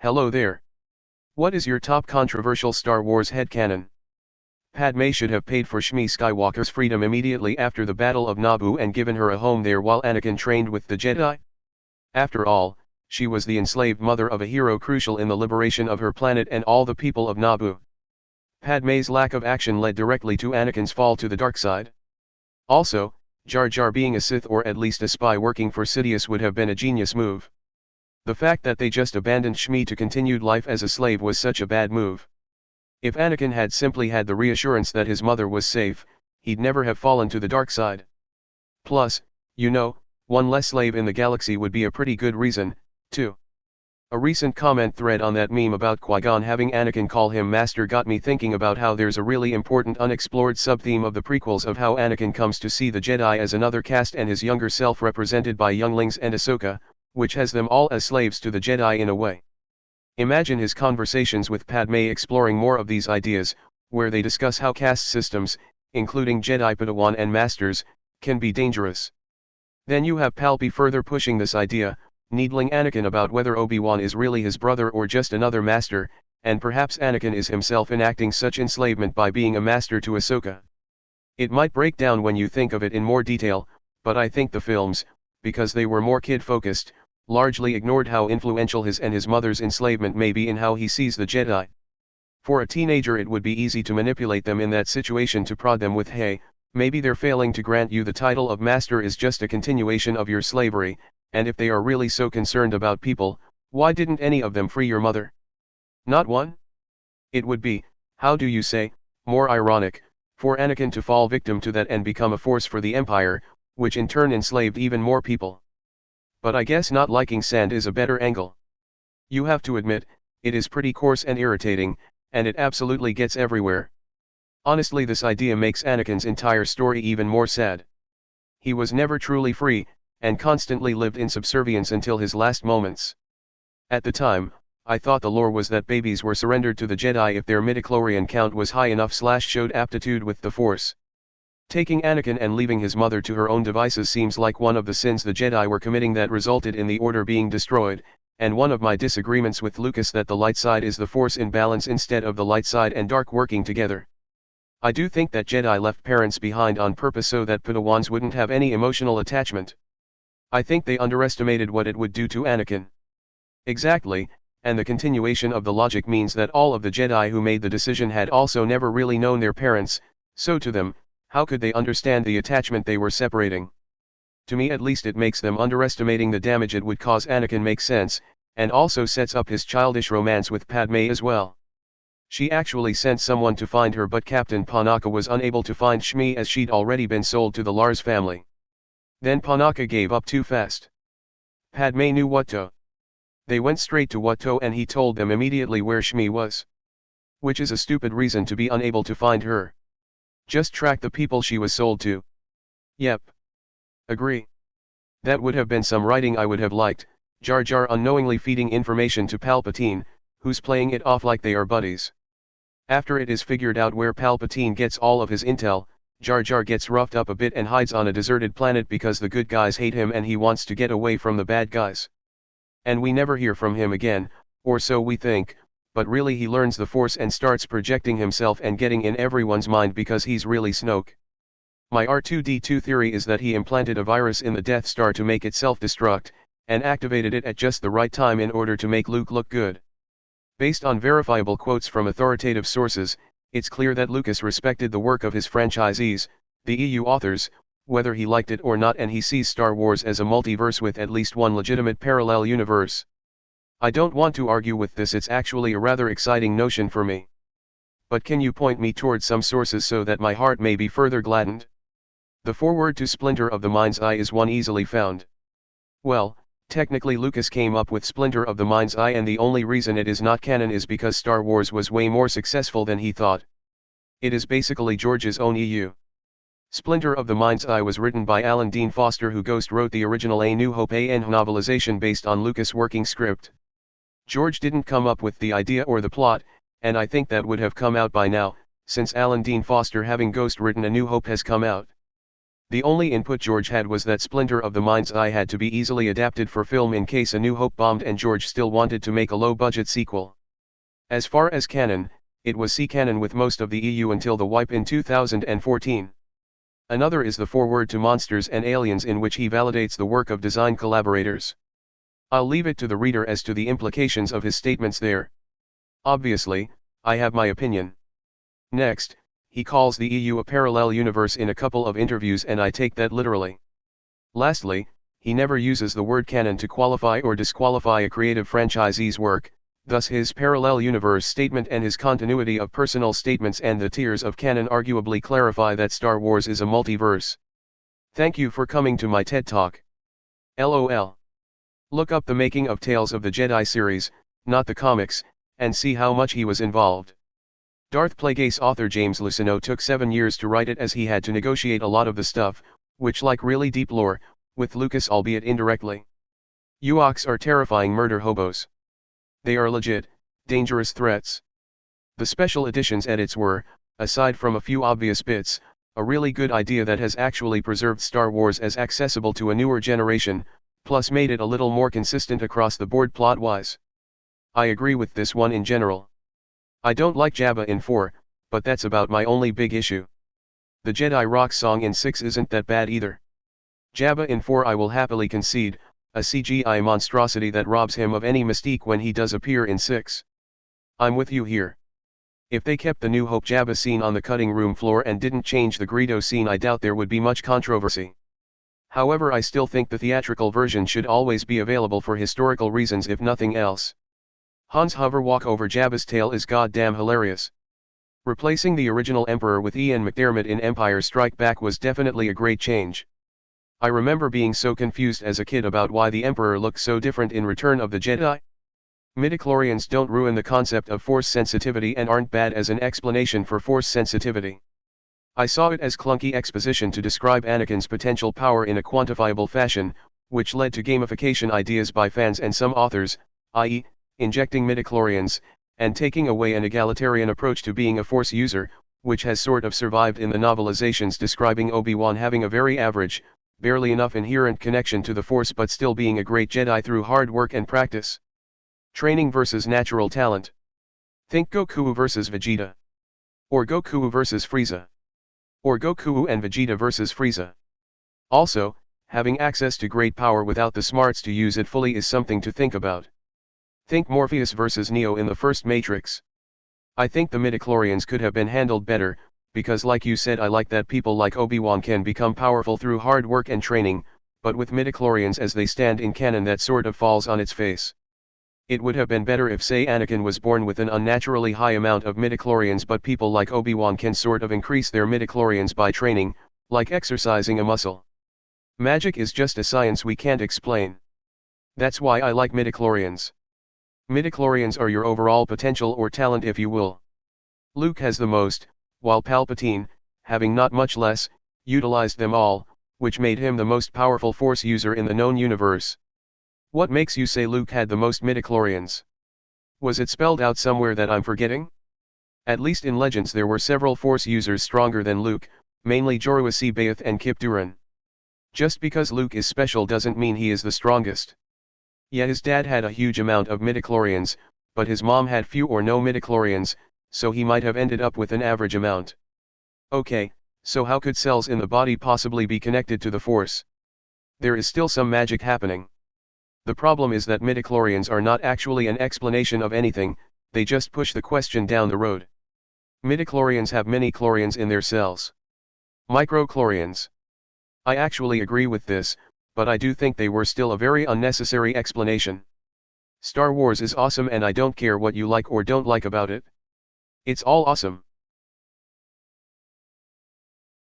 Hello there. What is your top controversial Star Wars headcanon? Padme should have paid for Shmi Skywalker's freedom immediately after the Battle of Naboo and given her a home there while Anakin trained with the Jedi? After all, she was the enslaved mother of a hero crucial in the liberation of her planet and all the people of Naboo. Padme's lack of action led directly to Anakin's fall to the dark side. Also, Jar Jar being a Sith or at least a spy working for Sidious would have been a genius move. The fact that they just abandoned Shmi to continued life as a slave was such a bad move. If Anakin had simply had the reassurance that his mother was safe, he'd never have fallen to the dark side. Plus, one less slave in the galaxy would be a pretty good reason, too. A recent comment thread on that meme about Qui-Gon having Anakin call him master got me thinking about how there's a really important unexplored sub-theme of the prequels of how Anakin comes to see the Jedi as another caste and his younger self represented by younglings and Ahsoka, which has them all as slaves to the Jedi in a way. Imagine his conversations with Padme exploring more of these ideas, where they discuss how caste systems, including Jedi Padawan and Masters, can be dangerous. Then you have Palpy further pushing this idea, needling Anakin about whether Obi-Wan is really his brother or just another master, and perhaps Anakin is himself enacting such enslavement by being a master to Ahsoka. It might break down when you think of it in more detail, but I think the films, because they were more kid-focused, largely ignored how influential his and his mother's enslavement may be in how he sees the Jedi. For a teenager it would be easy to manipulate them in that situation to prod them with hey, maybe they're failing to grant you the title of master is just a continuation of your slavery, and if they are really so concerned about people, why didn't any of them free your mother? Not one? It would be, how do you say, more ironic, for Anakin to fall victim to that and become a force for the Empire, which in turn enslaved even more people. But I guess not liking sand is a better angle. You have to admit, it is pretty coarse and irritating, and it absolutely gets everywhere. Honestly, this idea makes Anakin's entire story even more sad. He was never truly free, and constantly lived in subservience until his last moments. At the time, I thought the lore was that babies were surrendered to the Jedi if their midichlorian count was high enough / showed aptitude with the Force. Taking Anakin and leaving his mother to her own devices seems like one of the sins the Jedi were committing that resulted in the Order being destroyed, and one of my disagreements with Lucas that the light side is the Force in balance instead of the light side and dark working together. I do think that Jedi left parents behind on purpose so that Padawans wouldn't have any emotional attachment. I think they underestimated what it would do to Anakin. Exactly, and the continuation of the logic means that all of the Jedi who made the decision had also never really known their parents, so to them, how could they understand the attachment they were separating? To me at least it makes them underestimating the damage it would cause Anakin make sense, and also sets up his childish romance with Padme as well. She actually sent someone to find her but Captain Panaka was unable to find Shmi as she'd already been sold to the Lars family. Then Panaka gave up too fast. Padme knew Watto. They went straight to Watto and he told them immediately where Shmi was. Which is a stupid reason to be unable to find her. Just track the people she was sold to. Yep. Agree. That would have been some writing I would have liked, Jar Jar unknowingly feeding information to Palpatine, who's playing it off like they are buddies. After it is figured out where Palpatine gets all of his intel, Jar Jar gets roughed up a bit and hides on a deserted planet because the good guys hate him and he wants to get away from the bad guys. And we never hear from him again, or so we think, but really he learns the Force and starts projecting himself and getting in everyone's mind because he's really Snoke. My R2-D2 theory is that he implanted a virus in the Death Star to make it self-destruct, and activated it at just the right time in order to make Luke look good. Based on verifiable quotes from authoritative sources, it's clear that Lucas respected the work of his franchisees, the EU authors, whether he liked it or not, and he sees Star Wars as a multiverse with at least one legitimate parallel universe. I don't want to argue with this, it's actually a rather exciting notion for me. But can you point me towards some sources so that my heart may be further gladdened? The foreword to Splinter of the Mind's Eye is one easily found. Well, technically Lucas came up with Splinter of the Mind's Eye and the only reason it is not canon is because Star Wars was way more successful than he thought. It is basically George's own EU. Splinter of the Mind's Eye was written by Alan Dean Foster, who ghost wrote the original A New Hope AN novelization based on Lucas' working script. George didn't come up with the idea or the plot, and I think that would have come out by now, since Alan Dean Foster having ghost written A New Hope has come out. The only input George had was that splinter of the mind's eye had to be easily adapted for film in case A New Hope bombed and George still wanted to make a low-budget sequel. As far as canon, it was C-canon with most of the EU until the wipe in 2014. Another is the foreword to Monsters and Aliens, in which he validates the work of design collaborators. I'll leave it to the reader as to the implications of his statements there. Obviously, I have my opinion. Next, he calls the EU a parallel universe in a couple of interviews, and I take that literally. Lastly, he never uses the word canon to qualify or disqualify a creative franchisee's work, thus his parallel universe statement and his continuity of personal statements and the tiers of canon arguably clarify that Star Wars is a multiverse. Thank you for coming to my TED Talk. LOL. Look up the making of Tales of the Jedi series, not the comics, and see how much he was involved. Darth Plagueis author James Luceno took 7 years to write it, as he had to negotiate a lot of the stuff, which like really deep lore, with Lucas albeit indirectly. Ewoks are terrifying murder hobos. They are legit, dangerous threats. The special editions edits were, aside from a few obvious bits, a really good idea that has actually preserved Star Wars as accessible to a newer generation, plus made it a little more consistent across the board plot-wise. I agree with this one in general. I don't like Jabba in 4, but that's about my only big issue. The Jedi Rock song in 6 isn't that bad either. Jabba in 4 I will happily concede, a CGI monstrosity that robs him of any mystique when he does appear in 6. I'm with you here. If they kept the New Hope Jabba scene on the cutting room floor and didn't change the Greedo scene, I doubt there would be much controversy. However, I still think the theatrical version should always be available for historical reasons if nothing else. Han's hover walk over Jabba's tail is goddamn hilarious. Replacing the original Emperor with Ian McDiarmid in Empire Strike Back was definitely a great change. I remember being so confused as a kid about why the Emperor looked so different in Return of the Jedi. Midichlorians don't ruin the concept of force sensitivity and aren't bad as an explanation for force sensitivity. I saw it as clunky exposition to describe Anakin's potential power in a quantifiable fashion, which led to gamification ideas by fans and some authors, i.e., injecting midichlorians, and taking away an egalitarian approach to being a force user, which has sort of survived in the novelizations describing Obi-Wan having a very average, barely enough inherent connection to the Force but still being a great Jedi through hard work and practice. Training versus natural talent. Think Goku versus Vegeta. Or Goku versus Frieza. Or Goku and Vegeta versus Frieza. Also, having access to great power without the smarts to use it fully is something to think about. Think Morpheus versus Neo in the first Matrix. I think the midichlorians could have been handled better, because like you said, I like that people like Obi-Wan can become powerful through hard work and training, but with midichlorians as they stand in canon that sort of falls on its face. It would have been better if, say, Anakin was born with an unnaturally high amount of midichlorians, but people like Obi-Wan can sort of increase their midichlorians by training, like exercising a muscle. Magic is just a science we can't explain. That's why I like midichlorians. Midichlorians are your overall potential or talent, if you will. Luke has the most, while Palpatine, having not much less, utilized them all, which made him the most powerful Force user in the known universe. What makes you say Luke had the most midichlorians? Was it spelled out somewhere that I'm forgetting? At least in Legends there were several Force users stronger than Luke, mainly Jorah C'baoth and Kip Duran. Just because Luke is special doesn't mean he is the strongest. Yeah, his dad had a huge amount of midichlorians, but his mom had few or no midichlorians, so he might have ended up with an average amount. Okay, so how could cells in the body possibly be connected to the Force? There is still some magic happening. The problem is that midichlorians are not actually an explanation of anything, they just push the question down the road. Midichlorians have many chlorians in their cells. Microchlorians. I actually agree with this, but I do think they were still a very unnecessary explanation. Star Wars is awesome and I don't care what you like or don't like about it. It's all awesome.